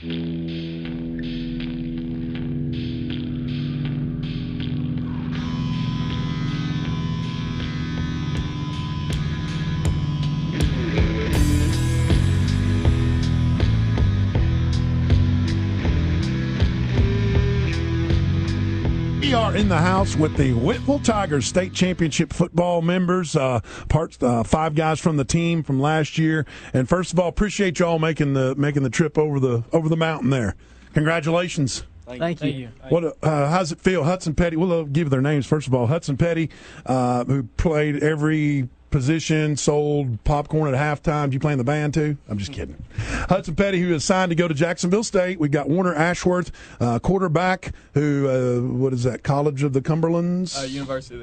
We are in the house with the Whitwell Tigers state championship football members, 5 guys from the team from last year. And first of all, appreciate y'all making the trip over the mountain there. Congratulations. Thank you. What? How's it feel? Hudson Petty. We'll give their names first of all. Hudson Petty, who played every position, sold popcorn at halftime. You playing the band too? I'm just kidding. Hudson Petty, who is signed to go to Jacksonville State. We got Warner Ashworth, quarterback, who what is that? College of the Cumberlands? University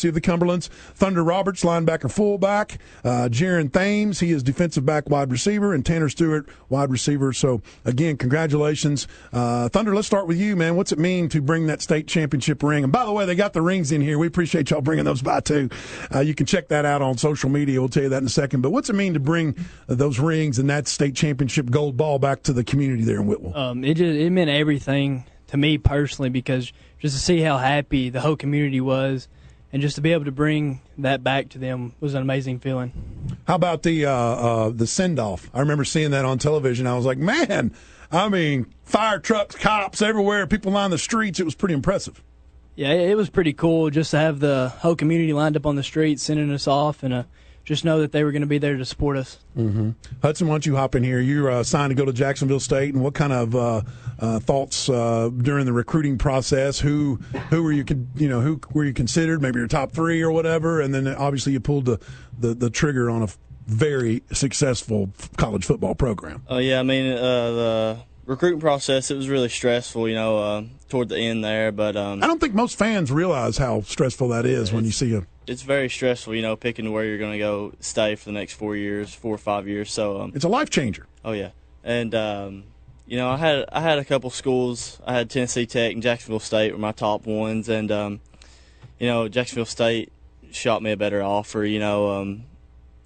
of the Cumberlands. Thunder Roberts, linebacker, fullback. Jaron Thames, he is defensive back, wide receiver, and Tanner Stewart, wide receiver. So again, congratulations, Thunder. Let's start with you, man. What's it mean to bring that state championship ring? And by the way, they got the rings in here. We appreciate y'all bringing those by too. You can check that out on social media. We'll tell you that in a second. But what's it mean to bring those rings and that state championship gold ball back to the community there in Whitwell? It meant everything to me personally, because just to see how happy the whole community was and just to be able to bring that back to them was an amazing feeling. How about the send-off? I remember seeing that on television. I was like, man, I mean, fire trucks, cops everywhere, people lining the streets. It was pretty impressive. Yeah, it was pretty cool just to have the whole community lined up on the street sending us off and just know that they were going to be there to support us. Mm-hmm. Hudson, why don't you hop in here? You're signed to go to Jacksonville State, and what kind of thoughts during the recruiting process? Who were you considered? Maybe your top 3 or whatever, and then obviously you pulled the trigger on a very successful college football program. Oh yeah, I mean the recruiting process, it was really stressful, toward the end there. But I don't think most fans realize how stressful that is when you see a. It's very stressful, picking where you're going to go stay for the next 4 or 5 years. So it's a life changer. Oh yeah, and I had a couple schools. I had Tennessee Tech and Jacksonville State were my top ones, and Jacksonville State shot me a better offer,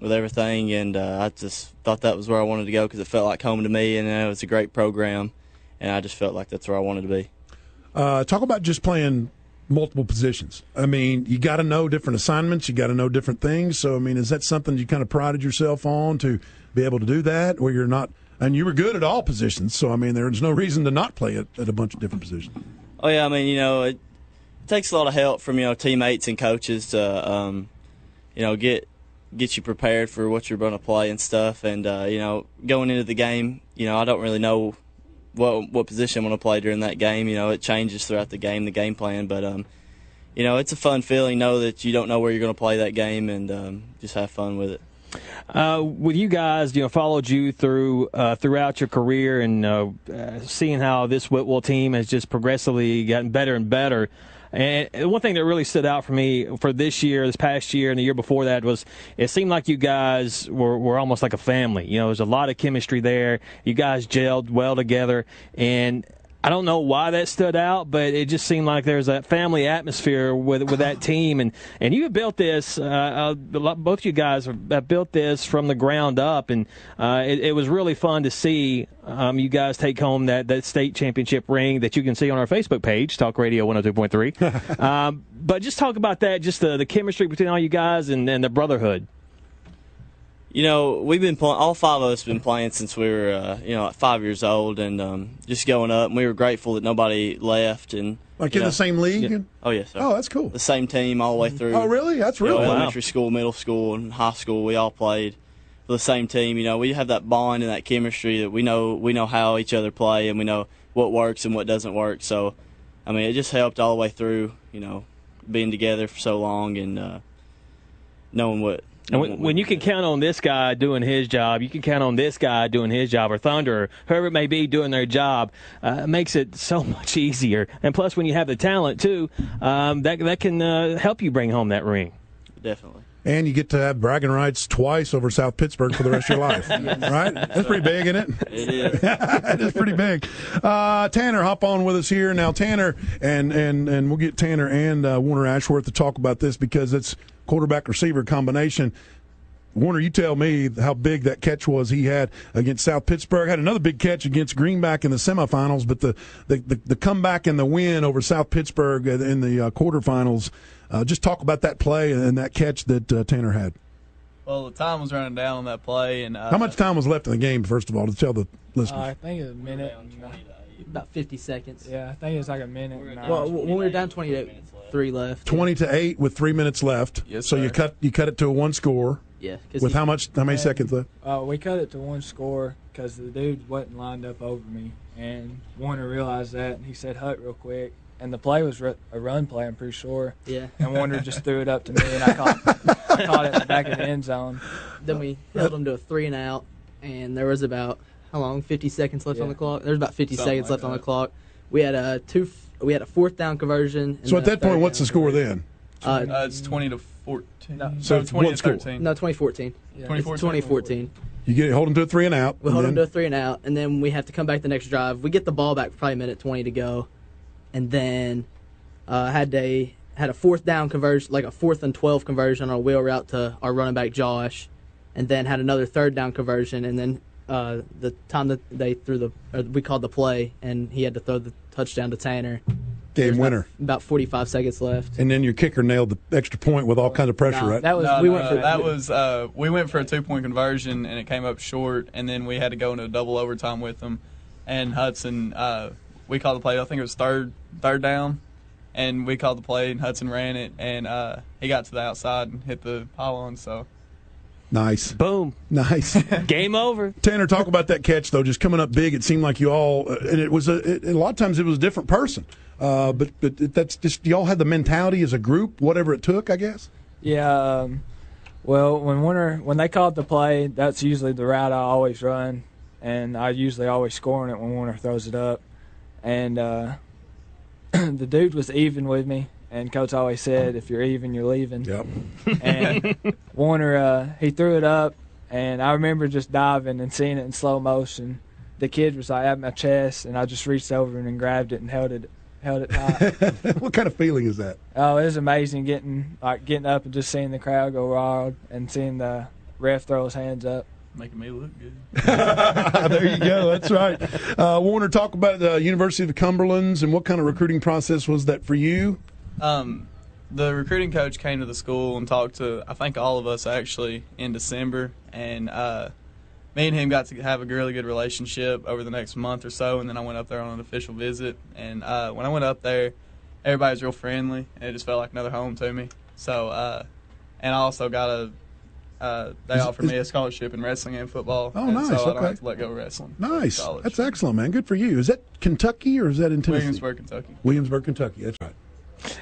with everything, and I just thought that was where I wanted to go because it felt like home to me, and it was a great program, and I just felt like that's where I wanted to be. Talk about just playing multiple positions. I mean, you got to know different assignments, you got to know different things. So, I mean, is that something you kind of prided yourself on to be able to do that, where you're not? And you were good at all positions, so I mean, there's no reason to not play at a bunch of different positions. Oh yeah, I mean, it takes a lot of help from teammates and coaches to get you prepared for what you're going to play and stuff. And going into the game, I don't really know what position I'm going to play during that game. It changes throughout the game plan. But it's a fun feeling. Know that you don't know where you're going to play that game, and just have fun with it. With you guys, followed you throughout your career, and seeing how this Whitwell team has just progressively gotten better and better. And one thing that really stood out for me for this year, this past year, and the year before that was it seemed like you guys were almost like a family. There's a lot of chemistry there. You guys gelled well together, and I don't know why that stood out, but it just seemed like there's a family atmosphere with that team. And you have built this, both of you guys have built this from the ground up, and it was really fun to see you guys take home that state championship ring that you can see on our Facebook page, Talk Radio 102.3. But just talk about that, just the chemistry between all you guys and the brotherhood. We've been playing. All 5 of us have been playing since we were, 5 years old, and just going up. And we were grateful that nobody left. And in the same league. Yeah. Oh yes. Sir. Oh, that's cool. The same team all the way through. Oh, really? That's really elementary school, middle school, and high school. We all played for the same team. We have that bond and that chemistry that we know how each other play, and we know what works and what doesn't work. So, I mean, it just helped all the way through. Being together for so long and knowing what. And when you can count on this guy doing his job, you can count on this guy doing his job, or Thunder, or whoever it may be doing their job, it makes it so much easier. And plus, when you have the talent, too, that can help you bring home that ring. Definitely. And you get to have bragging rights twice over South Pittsburgh for the rest of your life, right? That's pretty big, isn't it? It is. It is pretty big. Tanner, hop on with us here. Now, Tanner, and we'll get Tanner and Warner Ashworth to talk about this because it's quarterback-receiver combination. Warner, you tell me how big that catch was he had against South Pittsburgh. Had another big catch against Greenback in the semifinals, but the comeback and the win over South Pittsburgh in the quarterfinals. Just talk about that play and that catch that Tanner had. Well, the time was running down on that play, and how much time was left in the game? First of all, to tell the listeners. I think it was a minute. About 50 seconds. Yeah, I think it was like a minute. Well, when we were down 20-3 left. 20-8 with 3 minutes left. Yes, so sir. you cut it to a one score. Yeah. With how many seconds left? We cut it to one score because the dude wasn't lined up over me, and Warner realized that, and he said, "Hut real quick." And the play was a run play, I'm pretty sure. Yeah. And Warner just threw it up to me, and I caught it in the back of the end zone. Then we held him to a 3-and-out, and there was about, how long, 50 seconds left on the clock? There was about 50 seconds left on the clock. We had a 4th down conversion. So at that point, what's the score then? It's 20-14. No. So 20-13. No, 2014. Yeah. 2014. You get hold him to a 3-and-out. We hold him to a 3-and-out, and then we have to come back the next drive. We get the ball back for probably a minute 20 to go, and then had a 4th down conversion, like a 4th and 12 conversion on a wheel route to our running back Josh, and then had another 3rd down conversion, and then the time that they we called the play, and he had to throw the touchdown to Tanner. Game winner. About 45 seconds left. And then your kicker nailed the extra point with all kinds of pressure, right? That was we went for a 2-point conversion, and it came up short, and then we had to go into a double overtime with them. And Hudson, we called the play. I think it was third down, and we called the play, and Hudson ran it, and he got to the outside and hit the pylon. So nice. Boom. Nice. Game over. Tanner, talk about that catch though. Just coming up big. It seemed like you all, and it was a lot of times it was a different person. But that's just y'all had the mentality as a group, whatever it took, I guess. Yeah. Well, when they called the play, that's usually the route I always run, and I usually always score on it when Warner throws it up. And the dude was even with me, and Coach always said, "If you're even, you're leaving." Yep. And Warner, he threw it up, and I remember just diving and seeing it in slow motion. The kid was like at my chest, and I just reached over and grabbed it and held it tight. What kind of feeling is that? Oh, it was amazing getting up and just seeing the crowd go wild and seeing the ref throw his hands up. making me look good. There you go. That's right. Warner, talk about the University of the Cumberlands and what kind of recruiting process was that for you? The recruiting coach came to the school and talked to, I think, all of us actually in December, and me and him got to have a really good relationship over the next month or so, and then I went up there on an official visit. And when I went up there, everybody was real friendly, and it just felt like another home to me. So, and I also got they offered me a scholarship in wrestling and football. Oh, and nice. So I don't Okay. have to let go of wrestling. Nice. College. That's excellent, man. Good for you. Is that Kentucky or is that in Tennessee? Williamsburg, Kentucky. Williamsburg, Kentucky. That's right.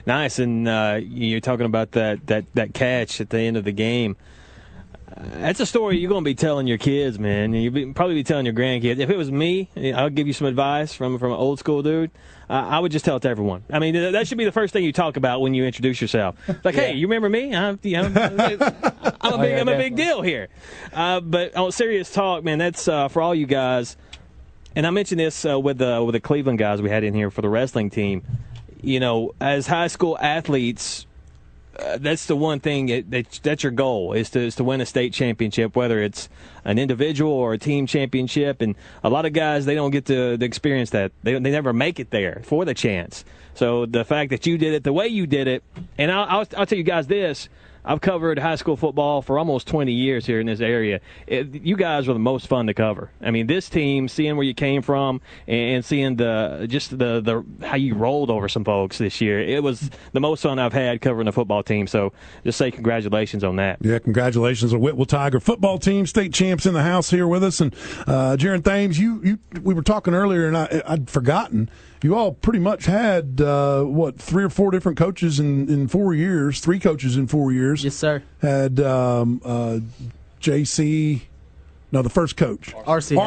Nice, and you're talking about that catch at the end of the game. That's a story you're going to be telling your kids, man. You'll probably be telling your grandkids. If it was me, I'll give you some advice from an old school dude. I would just tell it to everyone. I mean, that should be the first thing you talk about when you introduce yourself. Like, hey, you remember me? I'm a big deal here. But on serious talk, man, that's for all you guys. And I mentioned this with the Cleveland guys we had in here for the wrestling team. You know, as high school athletes, that's the one thing that's your goal is to win a state championship, whether it's an individual or a team championship. And a lot of guys, they don't get to experience that. They never make it there for the chance. So the fact that you did it the way you did it, and I'll tell you guys this. I've covered high school football for almost 20 years here in this area. You guys were the most fun to cover. I mean, this team, seeing where you came from and seeing the how you rolled over some folks this year, it was the most fun I've had covering the football team. So just say congratulations on that. Yeah, congratulations on Whitwell Tiger football team, state champs in the house here with us. And Jaron Thames, we were talking earlier, and I'd forgotten. You all pretty much had, 3 or 4 different coaches in 4 years, 3 coaches in 4 years. Yes, sir. Had JC, no, the first coach. RC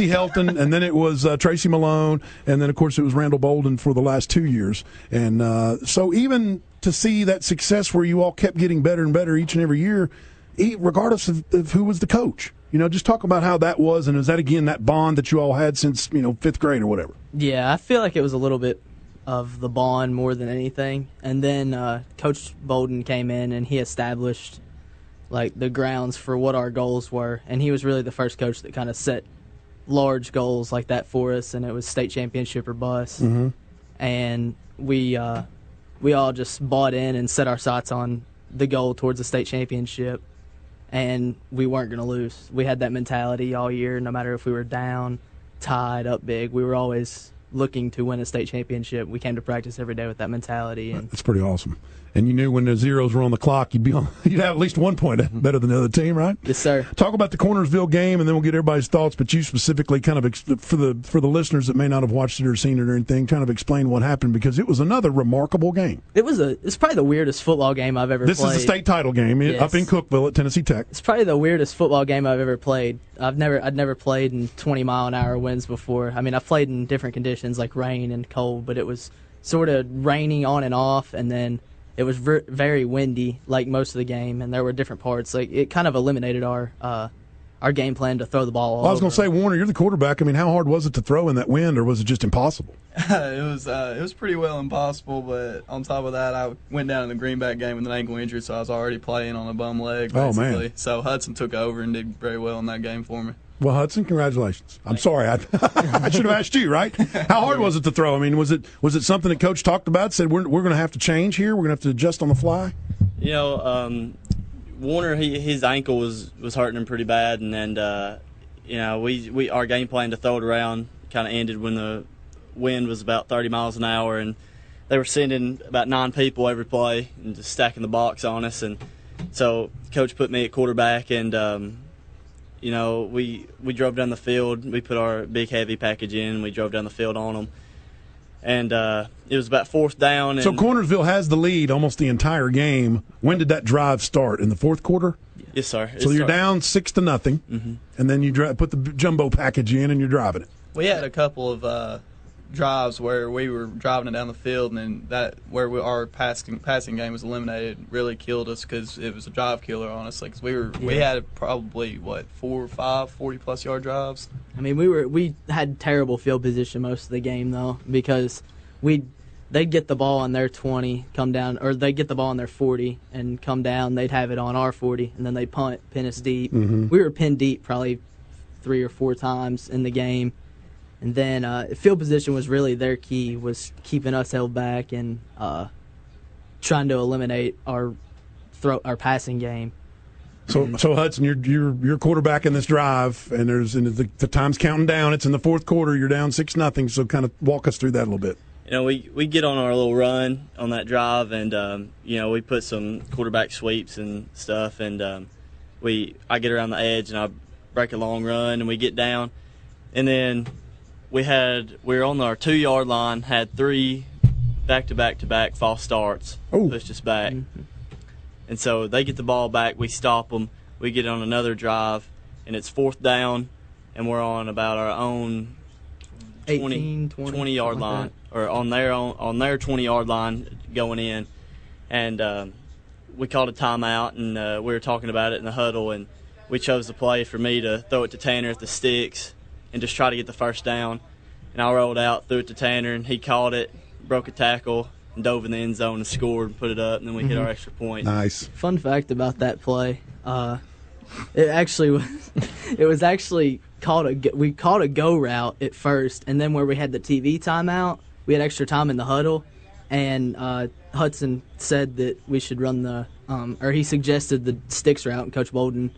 Helton, and then it was Tracy Malone, and then, of course, it was Randall Bolden for the last 2 years. And so even to see that success where you all kept getting better and better each and every year, regardless of who was the coach. You know, just talk about how that was, and is that, again, that bond that you all had since, 5th grade or whatever? Yeah, I feel like it was a little bit of the bond more than anything. And then Coach Bolden came in and he established like the grounds for what our goals were. And he was really the first coach that kind of set large goals like that for us, and it was state championship or bust. Mm-hmm. And we all just bought in and set our sights on the goal towards the state championship, and we weren't going to lose. We had that mentality all year, no matter if we were down, tied, up big. We were always looking to win a state championship. We came to practice every day with that mentality. And that's pretty awesome. And you knew when the zeros were on the clock, you'd have at least 1 point better than the other team, right? Yes, sir. Talk about the Cornersville game, and then we'll get everybody's thoughts. But you specifically, kind of for the listeners that may not have watched it or seen it or anything, kind of explain what happened, because it was another remarkable game. It's probably the weirdest football game I've ever played. This is the state title game up in Cookeville at Tennessee Tech. It's probably the weirdest football game I've ever played. I'd never played in 20-mile-an-hour winds before. I mean, I've played in different conditions like rain and cold, but it was sort of raining on and off, and then it was very windy like most of the game, and there were different parts. Like it kind of eliminated our game plan to throw the ball all I was going over. to say, Warner, you're the quarterback. I mean, how hard was it to throw in that wind, or was it just impossible? It was pretty well impossible, but on top of that, I went down in the Greenback game with an ankle injury, so I was already playing on a bum leg, basically. Oh, man. So Hudson took over and did very well in that game for me. Well, Hudson, congratulations. I'm sorry. I should have asked you, right? How hard was it to throw? I mean, was it something that Coach talked about, said we're going to have to change here, we're going to have to adjust on the fly? You know, Warner, his ankle was hurting him pretty bad, and you know, we our game plan to throw it around kind of ended when the wind was about 30 miles an hour, and they were sending about 9 people every play and just stacking the box on us, and so Coach put me at quarterback, and you know, we drove down the field. We put our big heavy package in. We drove down the field on them, and it was about 4th down. And so Cornersville has the lead almost the entire game. When did that drive start? In the 4th quarter? Yes, sir. So you're down 6-0, mm-hmm. and then you put the jumbo package in, and you're driving it. We had a couple of drives where we were driving it down the field, and that our passing game was eliminated really killed us because it was a drive killer, honestly. Because we had probably 4 or 5 40-plus yard drives. I mean, we had terrible field position most of the game though, because they'd get the ball on their 20, come down, or they'd get the ball on their 40 and come down. They'd have it on our 40, and then they'd punt, pin us deep. Mm-hmm. We were pinned deep probably 3 or 4 times in the game. And then field position was really their key, was keeping us held back and trying to eliminate our passing game. So Hudson, you're quarterback in this drive, and the time's counting down. It's in the 4th quarter. You're down 6-0. So kind of walk us through that a little bit. You know, we get on our little run on that drive, and you know, we put some quarterback sweeps and stuff, and I get around the edge and I break a long run, and we get down, and then we were on our 2-yard line, had 3 back-to-back-to-back false starts, pushed us back. Mm-hmm. And so they get the ball back, we stop them, we get on another drive, and it's 4th down, and we're on about our own 20-yard line, or on their 20-yard line going in. And we called a timeout, and we were talking about it in the huddle, and we chose the play for me to throw it to Tanner at the sticks and just try to get the 1st down. And I rolled out, threw it to Tanner, and he caught it, broke a tackle, and dove in the end zone and scored and put it up, and then we hit our extra point. Nice. Fun fact about that play, it was actually we called a go route at first, and then where we had the TV timeout, we had extra time in the huddle, and Hudson said that we should run he suggested the sticks route, and Coach Bolden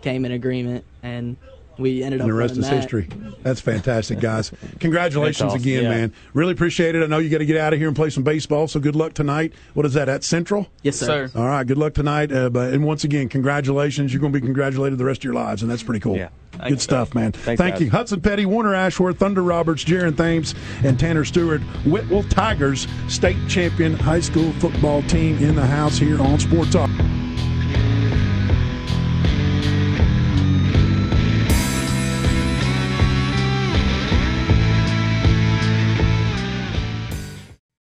came in agreement, and we ended up. And the rest is history. That's fantastic, guys. Congratulations awesome. again, man. Really appreciate it. I know you got to get out of here and play some baseball, so good luck tonight. What is that, at Central? Yes, sir. All right, good luck tonight. And once again, congratulations. You're going to be congratulated the rest of your lives, and that's pretty cool. Yeah. Good stuff, man. Thank you. Hudson Petty, Warner Ashworth, Thunder Roberts, Jaron Thames, and Tanner Stewart. Whitwell Tigers, state champion high school football team in the house here on Sports Talk.